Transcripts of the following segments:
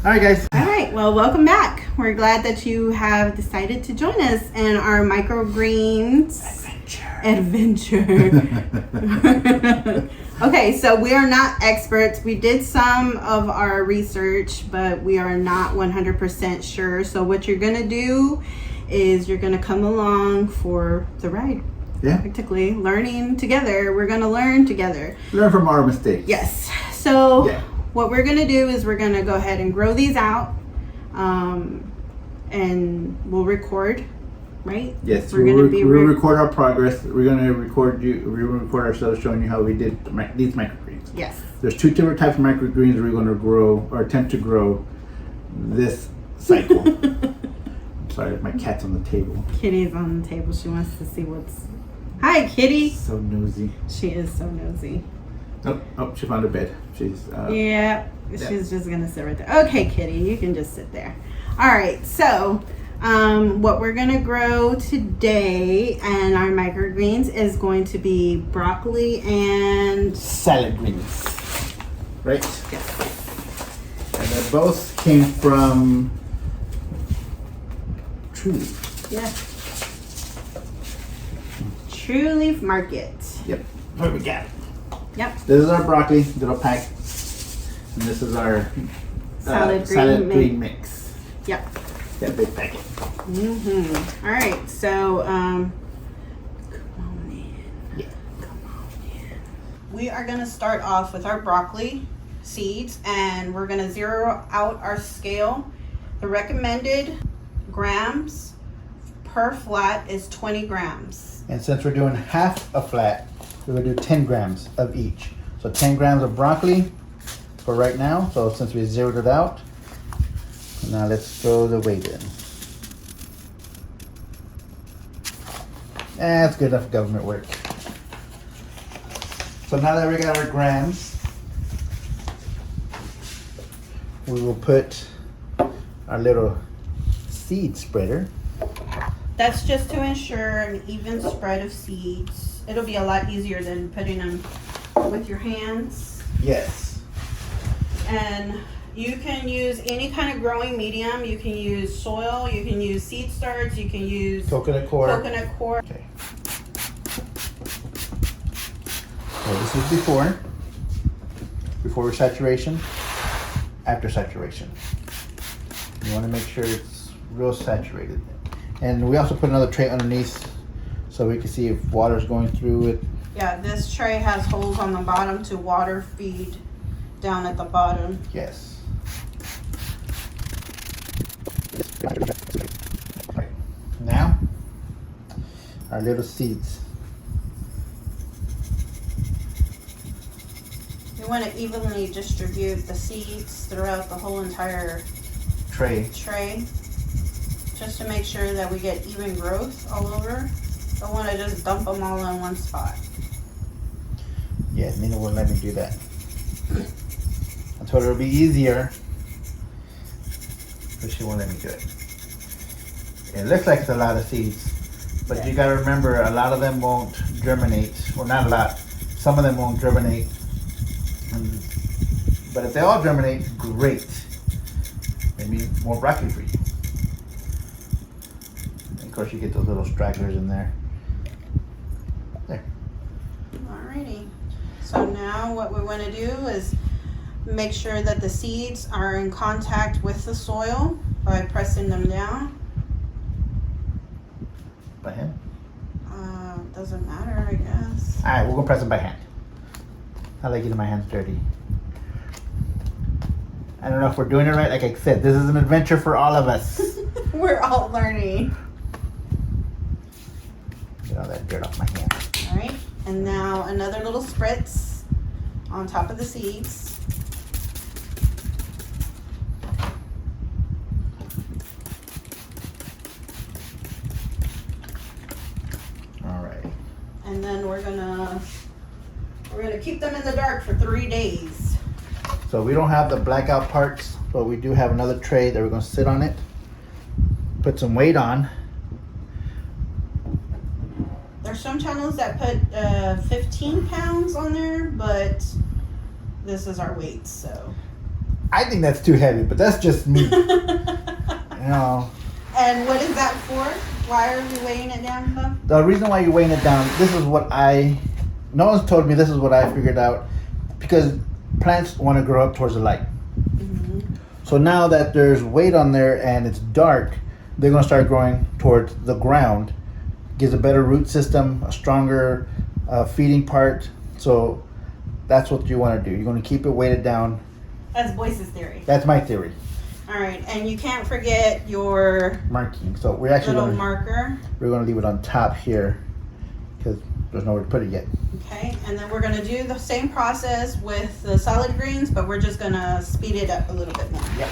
All right, guys. All right, well, welcome back. We're glad that you have decided to join us in our Microgreens Adventure. Okay, so we are not experts. We did some of our research, but we are not 100% sure. So what you're going to do is you're going to come along for the ride. Yeah. Practically learning together. We're going to learn together. Learn from our mistakes. Yes. So what we're going to do is we're going to go ahead and grow these out. And we'll record, right? Yes, we'll record our progress. We're going to record ourselves showing you how we did these microgreens. Yes. There's two different types of microgreens we're going to grow or attempt to grow this cycle. I'm sorry, my cat's on the table. Kitty's on the table. She wants to see what's... Hi, Kitty. So nosy. She is so nosy. Oh, she found a bed. She's she's just gonna sit right there. Okay, Kitty, you can just sit there. All right, so what we're gonna grow today and our microgreens is going to be broccoli and salad greens, right? Yes. And they both came from True Leaf. Yeah. True Leaf Market. Yep. What we got? Yep. This is our broccoli little pack, and this is our salad green mix. Yep. That big packet. All right. So, come on in. Yeah. Come on in. We are gonna start off with our broccoli seeds, and we're gonna zero out our scale. The recommended grams per flat is 20 grams. And since we're doing half a flat, we're gonna do 10 grams of each. So 10 grams of broccoli for right now. So since we zeroed it out, now let's throw the weight in. That's good enough government work. So now that we got our grams, we will put our little seed spreader. That's just to ensure an even spread of seeds. It'll be a lot easier than putting them with your hands. Yes. And you can use any kind of growing medium. You can use soil, you can use seed starts, you can use coconut coir. Okay. So this is before saturation, after saturation. You want to make sure it's real saturated. And we also put another tray underneath so we can see if water's going through it. Yeah, this tray has holes on the bottom to water feed down at the bottom. Yes. Now, our little seeds. You want to evenly distribute the seeds throughout the whole entire tray. Just to make sure that we get even growth all over. Don't want to just dump them all in one spot. Yeah, Nina wouldn't let me do that. I told her it would be easier, but she won't let me do it. It looks like it's a lot of seeds, but you gotta remember a lot of them won't germinate. Well, not a lot. Some of them won't germinate. But if they all germinate, great. Maybe more broccoli for you. Of course, you get those little stragglers in there. There. Alrighty. So now what we want to do is make sure that the seeds are in contact with the soil by pressing them down. By hand? Doesn't matter, I guess. Alright, we're gonna press them by hand. I like getting my hands dirty. I don't know if we're doing it right. Like I said, this is an adventure for all of us. We're all learning. Get all that dirt off my hand. Alright, and now another little spritz on top of the seeds. Alright. And then we're gonna keep them in the dark for 3 days. So we don't have the blackout parts, but we do have another tray that we're gonna sit on it, put some weight on. There's some channels that put 15 pounds on there, but this is our weight, so. I think that's too heavy, but that's just me. And what is that for? Why are we weighing it down, though? The reason why you're weighing it down, no one's told me, this is what I figured out. Because plants want to grow up towards the light. Mm-hmm. So now that there's weight on there and it's dark, they're going to start growing towards the ground. Gives a better root system, a stronger feeding part. So that's what you want to do. You're going to keep it weighted down. That's Boyce's theory. That's my theory. All right, and you can't forget your Marking. So we're actually little marker. We're going to leave it on top here because there's nowhere to put it yet. Okay, and then we're going to do the same process with the solid greens, but we're just going to speed it up a little bit more. Yep.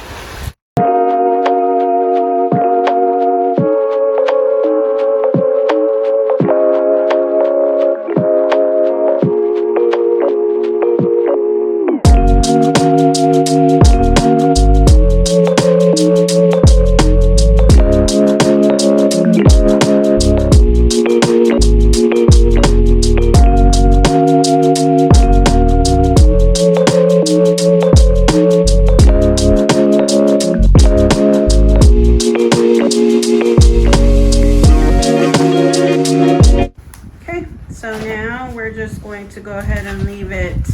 So now we're just going to go ahead and leave it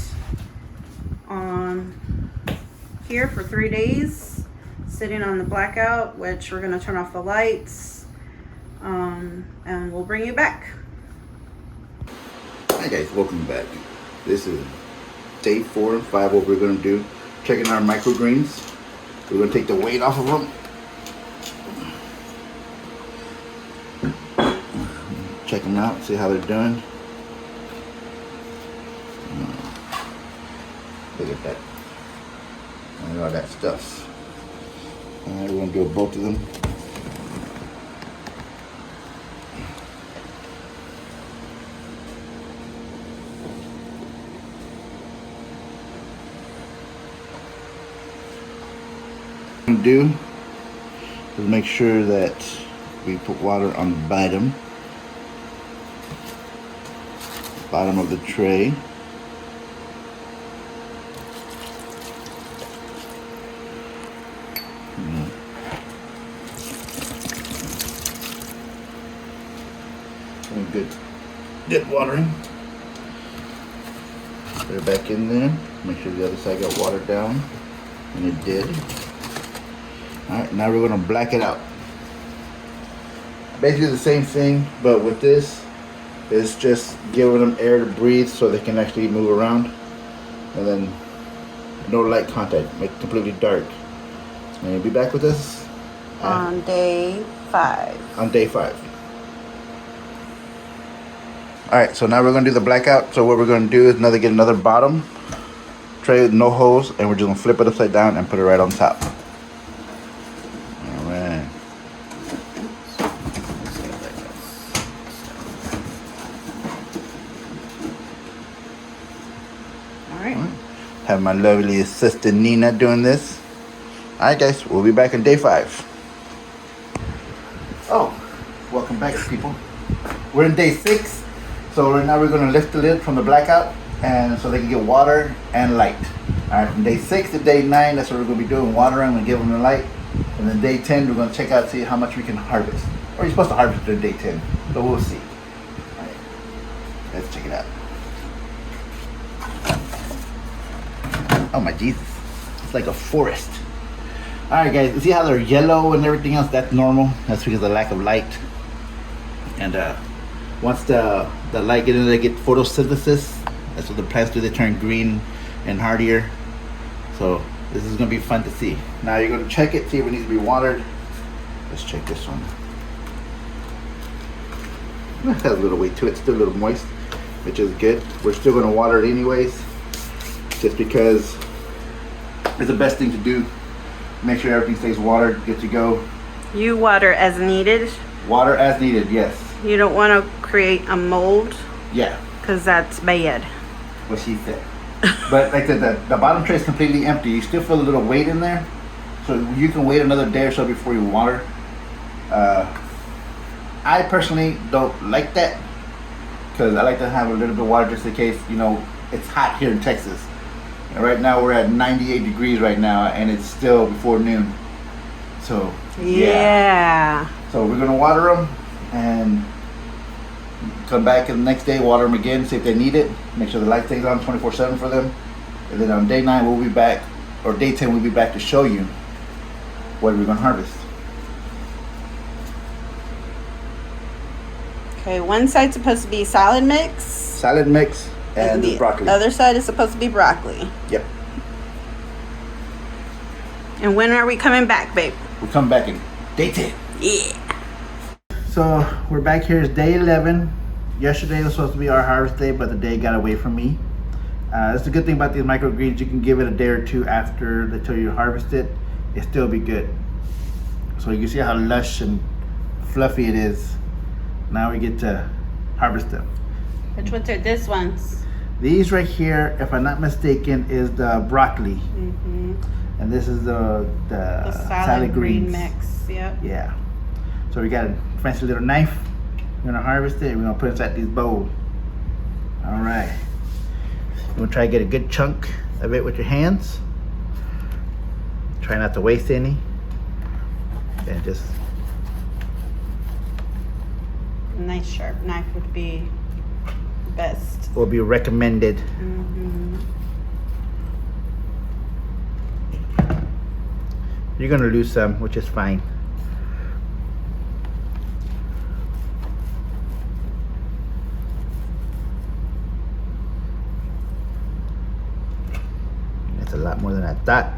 on here for 3 days, sitting on the blackout, which we're going to turn off the lights, and we'll bring you back. Hi guys, welcome back. This is day 4 and 5. What we're going to do, checking our microgreens. We're going to take the weight off of them. Check them out, see how they're doing. Look at that. And all that stuff. Alright, we're going to do both of them. What I'm going to do is make sure that we put water on the bottom of the tray. Good watering. Put it back in there. Make sure the other side got watered down, and it did. All right, now we're gonna black it out. Basically the same thing, but with this, it's just giving them air to breathe so they can actually move around, and then no light contact, make it completely dark. And you'll be back with us on day 5. On day 5. Alright, so now we're going to do the blackout. So what we're going to do is get another bottom tray with no holes, and we're just going to flip it upside down and put it right on top. Alright. Alright. Have my lovely assistant Nina doing this. Alright guys, we'll be back on day 5. Oh, welcome back people. We're in day 6. So right now we're going to lift the lid from the blackout, and so they can get water and light. Alright, from day 6 to day 9, that's what we're going to be doing, watering and give them the light. And then day 10, we're going to check out, see how much we can harvest. Or you're supposed to harvest during day 10, so we'll see. Alright, let's check it out. Oh my Jesus, it's like a forest. Alright guys, you see how they're yellow and everything else? That's normal. That's because of the lack of light. And once the light get in there, they get photosynthesis. That's what the plants do. They turn green and hardier. So this is going to be fun to see. Now you're going to check it, see if it needs to be watered. Let's check this one. It has a little weight to it. It's still a little moist, which is good. We're still going to water it anyways, just because it's the best thing to do. Make sure everything stays watered, good to go. You water as needed? Water as needed, yes. You don't want to create a mold? Yeah. Because that's bad. What she said. But like the bottom tray is completely empty. You still feel a little weight in there. So you can wait another day or so before you water. I personally don't like that, because I like to have a little bit of water just in case, you know, it's hot here in Texas. And right now we're at 98 degrees right now, and it's still before noon. So yeah. So we're gonna water them and come back the next day, water them again, see if they need it. Make sure the light stays on 24/7 for them. And then on day 9 we'll be back, or day 10 we'll be back to show you what we're gonna harvest. Okay, one side's supposed to be salad mix. Salad mix and the broccoli. other side is supposed to be broccoli. Yep. And when are we coming back, babe? We'll come back in day 10. Yeah. So we're back here. It's day 11. Yesterday was supposed to be our harvest day, but the day got away from me. That's the good thing about these microgreens. You can give it a day or two after until you harvest it. It still be good. So you can see how lush and fluffy it is. Now we get to harvest them. Which ones are this ones? These right here, if I'm not mistaken, is the broccoli. Mm-hmm. And this is the salad green greens. mix. Yep. Yeah. So we got a fancy little knife. We're gonna harvest it and we're gonna put it inside these bowls. All right. We're gonna try to get a good chunk of it with your hands. Try not to waste any. And just A nice sharp knife would be best. will be recommended. Mm-hmm. You're gonna lose some, which is fine. That's a lot more than I thought.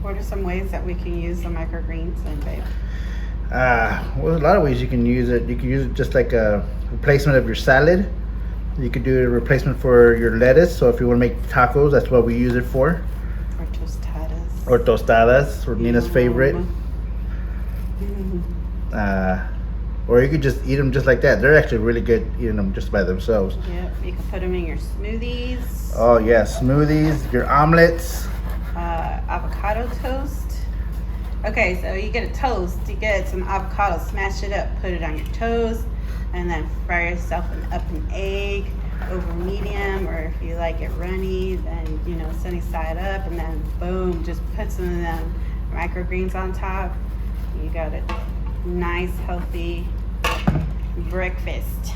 What are some ways that we can use the microgreens then, babe? Well, a lot of ways you can use it. You can use it just like a replacement of your salad. You could do a replacement for your lettuce. So if you want to make tacos, that's what we use it for. Or tostadas. Or tostadas, or Nina's favorite. Mm-hmm. Or you could just eat them just like that. They're actually really good eating them just by themselves. Yep, you can put them in your smoothies. Oh yeah, smoothies, your omelets. Avocado toast. Okay, so you get a toast, you get some avocado, smash it up, put it on your toast, and then fry yourself up an egg over medium, or if you like it runny, then sunny side up, and then boom, just put some of them microgreens on top. You got a nice healthy breakfast.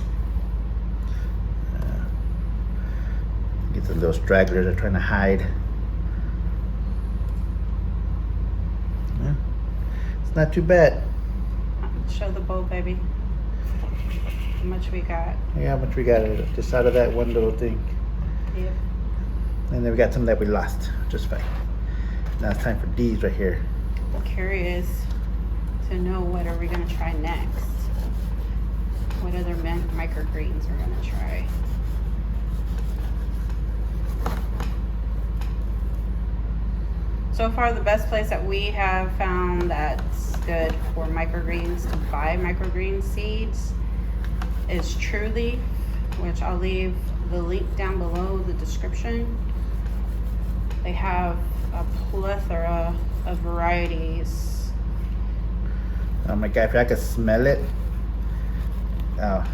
Get the little stragglers they're trying to hide. Yeah. It's not too bad. Show the bowl, baby. How much we got? Yeah, how much we got just out of that one little thing. Yep. And then we got some that we lost, just fine. Now it's time for these right here. I'm curious to know what are we gonna try next. What other microgreens we're gonna try. So far, the best place that we have found that's good for microgreens to buy microgreen seeds is True Leaf, which I'll leave the link down below the description. They have a plethora of varieties. Oh my God, if I could smell it. Oh,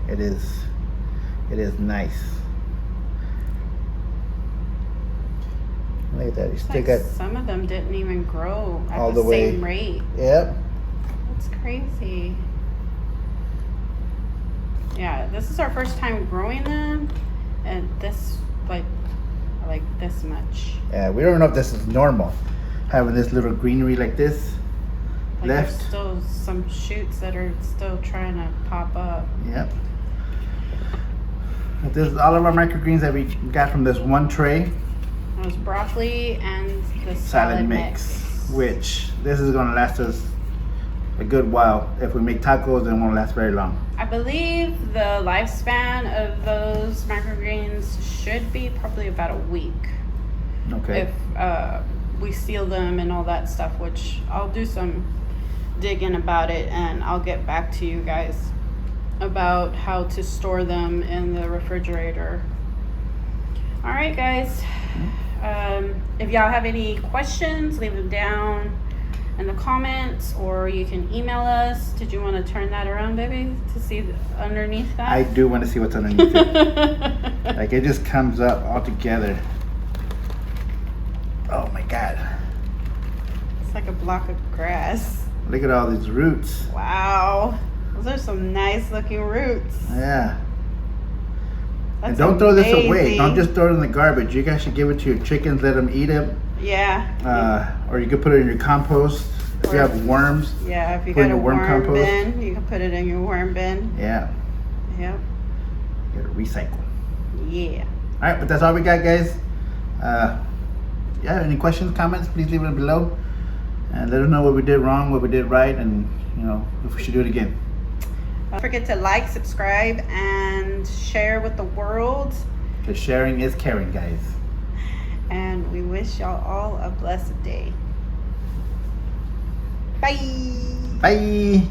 it is nice. Look at that, you still Like got some of them didn't even grow at all the the way. same rate. Yep. That's crazy. Yeah, this is our first time growing them, and this like this much. Yeah, we don't know if this is normal, having this little greenery like this Like left. There's still some shoots that are still trying to pop up. Yep. But this is all of our microgreens that we got from this one tray. It was broccoli and the Salad mix, which this is gonna last us a good while. If we make tacos, then it won't last very long. I believe the lifespan of those microgreens should be probably about a week. Okay. If we seal them and all that stuff, which I'll do some digging about it, and I'll get back to you guys about how to store them in the refrigerator. All right, guys. If y'all have any questions, leave them down in the comments, or you can email us. Did you want to turn that around, baby, to see underneath that? I do want to see what's underneath it. Like, it just comes up all together. Oh my God. It's like a block of grass. Look at all these roots. Wow. Those are some nice looking roots. Yeah. That's And don't throw this away. amazing. Don't just throw it in the garbage. You guys should give it to your chickens, let them eat it. Yeah. Or you could put it in your compost. If you have worms. Yeah, if you put in got a your worm worm compost. bin, you can put it in your worm bin. Yeah. Yep. You gotta recycle. Yeah. Alright, but that's all we got, guys. Yeah, any questions, comments, please leave them below. And let us know what we did wrong, what we did right, and if we should do it again. Don't forget to like, subscribe, and share with the world. Because sharing is caring, guys. And we wish y'all all a blessed day. Bye. Bye.